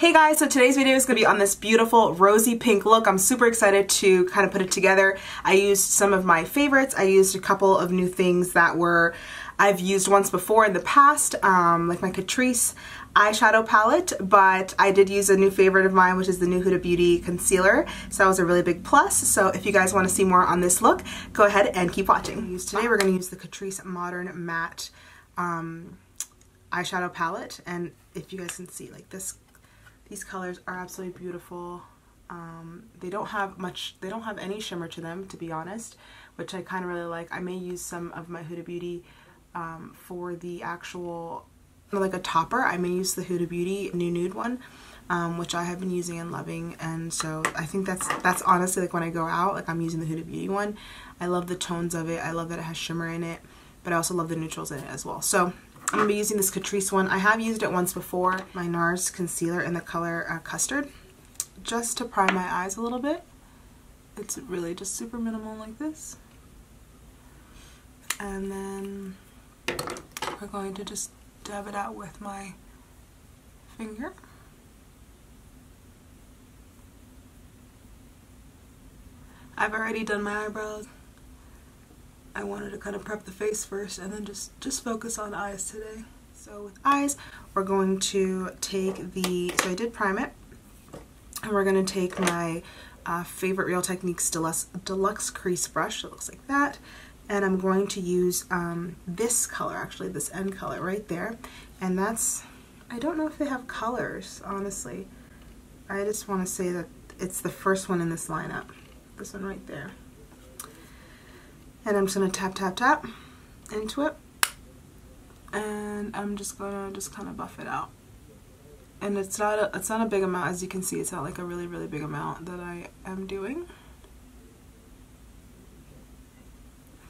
Hey guys, so today's video is going to be on this beautiful rosy pink look. I'm super excited to kind of put it together. I used some of my favorites. I used a couple of new things that I've used once before in the past, like my Catrice eyeshadow palette, but I did use a new favorite of mine, which is the new Huda Beauty concealer. So that was a really big plus. So if you guys want to see more on this look, go ahead and keep watching. Today we're going to use the Catrice Modern Matte eyeshadow palette, and if you guys can see, like these colors are absolutely beautiful. They don't have any shimmer to them, to be honest, which I kind of really like. I may use some of my Huda Beauty for the actual, like a topper. I may use the Huda Beauty new Nude one, which I have been using and loving, and so I think that's honestly, like when I go out, like I'm using the Huda Beauty one. I love the tones of it. I love that it has shimmer in it, but I also love the neutrals in it as well. So I'm going to be using this Catrice one. I have used it once before, my NARS concealer in the color Custard, just to prime my eyes a little bit. It's really just super minimal like this. And then we're going to just dab it out with my finger. I've already done my eyebrows. I wanted to kind of prep the face first and then just focus on eyes today. So with eyes, we're going to take so I did prime it, and we're going to take my favorite Real Techniques Deluxe Crease Brush. It looks like that. And I'm going to use this color, actually, this end color right there. And I don't know if they have colors, honestly. I just want to say that it's the first one in this lineup. This one right there. And I'm just going to tap, tap, tap into it. And I'm just going to kind of buff it out. And it's not a big amount, as you can see. It's not like a really, really big amount that I am doing.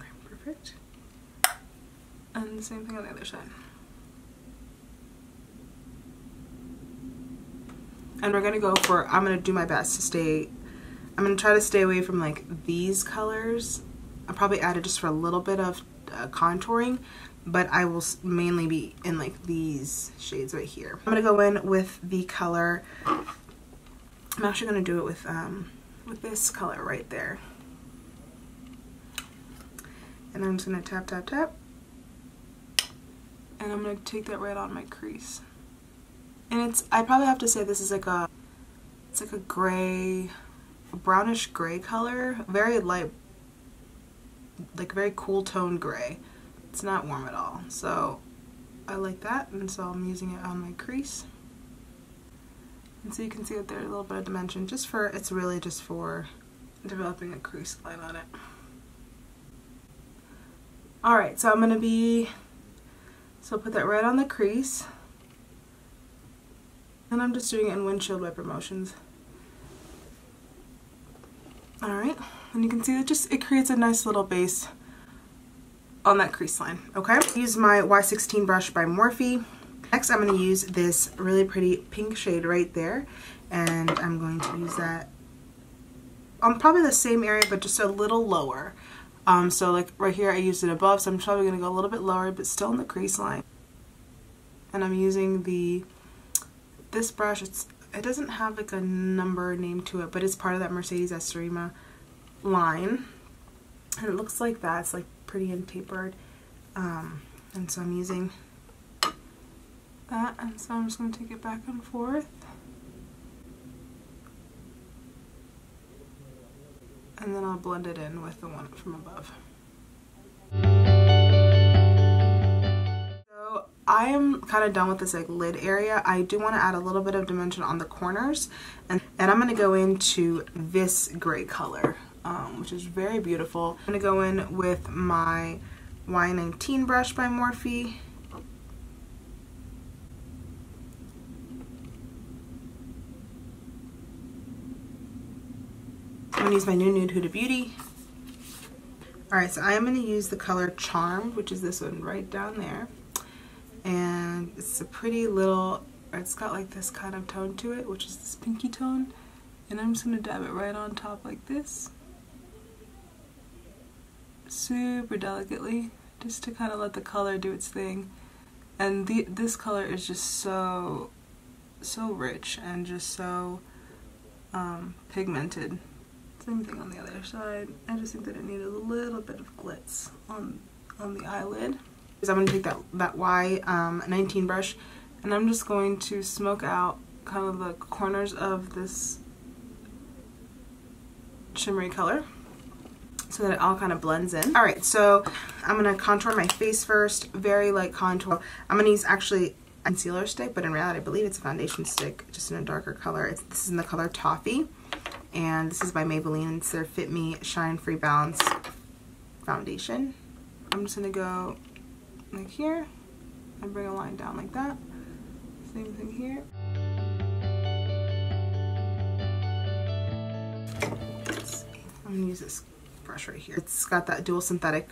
Okay, perfect. And the same thing on the other side. And we're going to go for, I'm going to do my best I'm going to try to stay away from like these colors. I'll probably add it just for a little bit of contouring, but I will mainly be in like these shades right here. I'm going to go in with the color, I'm actually going to do it with this color right there. And I'm just going to tap, tap, tap. And I'm going to take that right on my crease. And I probably have to say this is like it's like a gray, brownish gray color, very light, like very cool tone gray. It's not warm at all, so I like that, and so I'm using it on my crease. And so you can see that there's a little bit of dimension, it's really just for developing a crease line on it. Alright, so put that right on the crease, and I'm just doing it in windshield wiper motions. Alright, and you can see it creates a nice little base on that crease line, okay? Use my Y16 brush by Morphe. Next, I'm going to use this really pretty pink shade right there, and I'm going to use that on probably the same area, but just a little lower. So like right here, I used it above, so I'm probably going to go a little bit lower, but still in the crease line. And I'm using this brush. It doesn't have like a number name to it, but it's part of that Mercedes Estorima line. And it looks like that. It's like pretty and tapered. And so I'm using that. And so I'm just going to take it back and forth. And then I'll blend it in with the one from above. I am kind of done with this like lid area. I do want to add a little bit of dimension on the corners, and I'm going to go into this gray color, which is very beautiful. I'm going to go in with my Y19 brush by Morphe. I'm going to use my new Nude Huda Beauty. Alright, so I am going to use the color Charmed, which is this one right down there. And it's a pretty little, it's got like this kind of tone to it, which is this pinky tone. And I'm just going to dab it right on top like this. Super delicately, just to kind of let the color do its thing. And this color is just so so rich and just so pigmented. Same thing on the other side. I just think that it needed a little bit of glitz on the eyelid. I'm going to take that Y19 brush, and I'm just going to smoke out kind of the corners of this shimmery color so that it all kind of blends in. Alright, so I'm going to contour my face first, very light contour. I'm going to use actually a concealer stick, but in reality I believe it's a foundation stick, just in a darker color. This is in the color Toffee, and this is by Maybelline. It's their Fit Me Shine Free Balance foundation. I'm just going to go like here and bring a line down like that. Same thing here. I'm gonna use this brush right here. It's got that dual synthetic.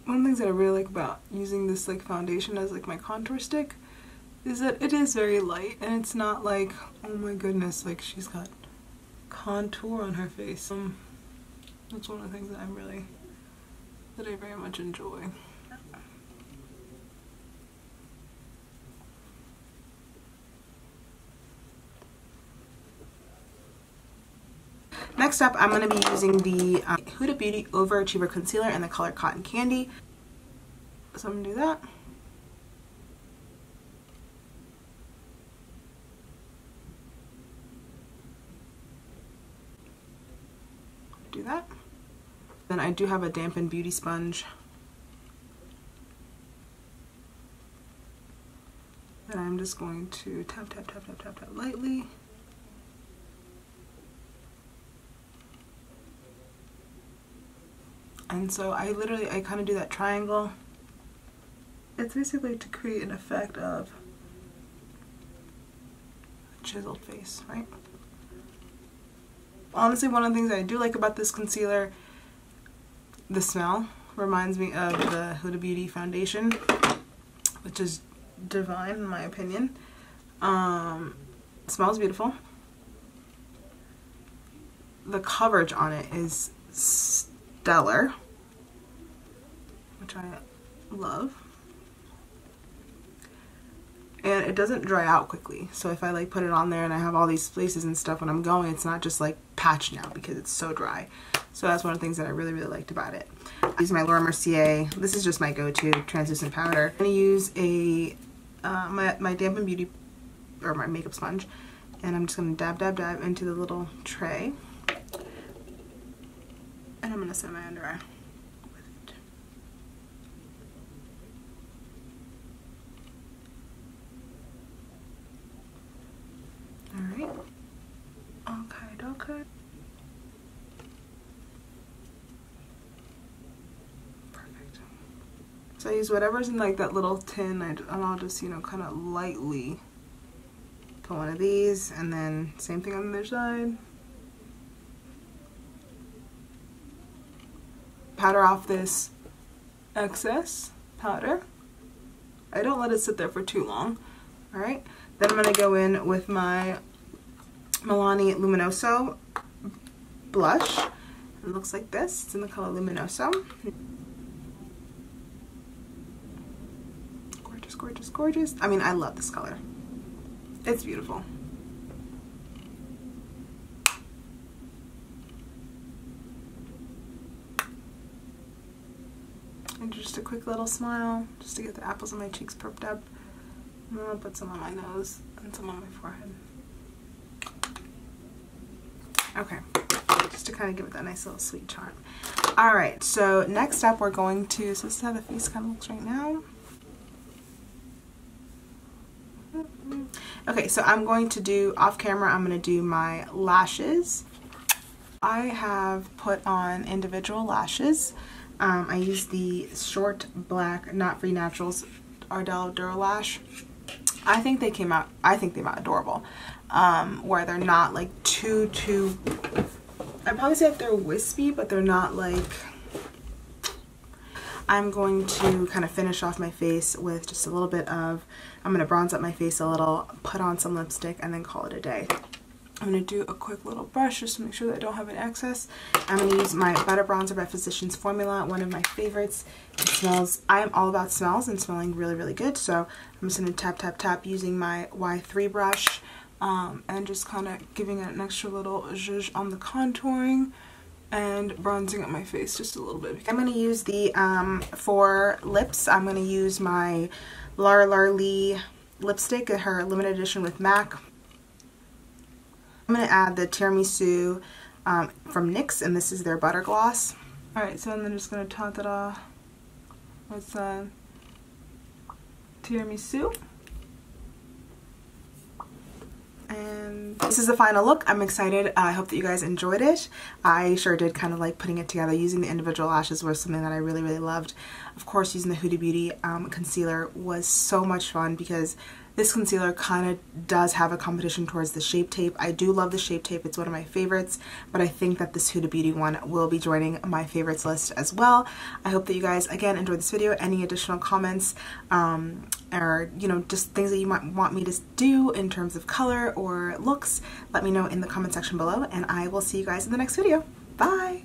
One of the things that I really like about using this like foundation as like my contour stick is that it is very light, and it's not like, oh my goodness, like she's got contour on her face. That's one of the things that I very much enjoy. Next up, I'm going to be using the Huda Beauty Overachiever Concealer in the color Cotton Candy. So I'm going to do that. Do that. Then I do have a dampened beauty sponge that I'm just going to tap, tap, tap, tap, tap, tap lightly. And so I kind of do that triangle. It's basically to create an effect of a chiseled face, right? Honestly, one of the things that I do like about this concealer, the smell reminds me of the Huda Beauty foundation, which is divine in my opinion. It smells beautiful. The coverage on it is stellar, which I love, and it doesn't dry out quickly. So if I like put it on there and I have all these places and stuff when I'm going, it's not just like patching out because it's so dry. So that's one of the things that I really liked about it. I use my Laura Mercier. This is just my go-to translucent powder. I'm gonna use a my dampened beauty or my makeup sponge, and I'm just gonna dab into the little tray. And I'm going to set my under eye with it. Alright. Okay. Perfect. So I use whatever's in like that little tin, and I'll just, you know, kind of lightly put one of these, and then same thing on the other side. Powder off this excess powder. I don't let it sit there for too long. Alright, then I'm going to go in with my Milani Luminoso blush. It looks like this. It's in the color Luminoso. Gorgeous, gorgeous, gorgeous. I mean, I love this color. It's beautiful. And just a quick little smile, just to get the apples on my cheeks perked up. And then I'll put some on my nose and some on my forehead. Okay, just to kind of give it that nice little sweet charm. Alright, so next up we're going to, so this is how the face kind of looks right now. Okay, so I'm going to do, off camera, I'm going to do my lashes. I have put on individual lashes. I use the short black Not Free Naturals Ardell Duralash. I think they came out adorable. Where they're not like too, I'd probably say that they're wispy, but they're not like, I'm going to kind of finish off my face with just a little bit of, I'm going to bronze up my face a little, put on some lipstick, and then call it a day. I'm going to do a quick little brush just to make sure that I don't have an excess. I'm going to use my Butter Bronzer by Physicians Formula, one of my favorites. It smells, I am all about smells and smelling really, really good. So I'm just going to tap, tap, tap using my Y3 brush and just kind of giving it an extra little zhuzh on the contouring and bronzing up my face just a little bit. I'm going to use the, for lips, I'm going to use my Larlarlee lipstick, her limited edition with MAC. I'm going to add the Tiramisu from NYX, and this is their butter gloss. Alright, so I'm just going to top it off with Tiramisu. And this is the final look. I'm excited. I hope that you guys enjoyed it. I sure did kind of like putting it together. Using the individual lashes was something that I really, really loved. Of course, using the Huda Beauty concealer was so much fun because this concealer kind of does have a competition towards the Shape Tape. I do love the Shape Tape. It's one of my favorites, but I think that this Huda Beauty one will be joining my favorites list as well. I hope that you guys, again, enjoyed this video. Any additional comments or, you know, just things that you might want me to do in terms of color or looks, let me know in the comment section below, and I will see you guys in the next video. Bye!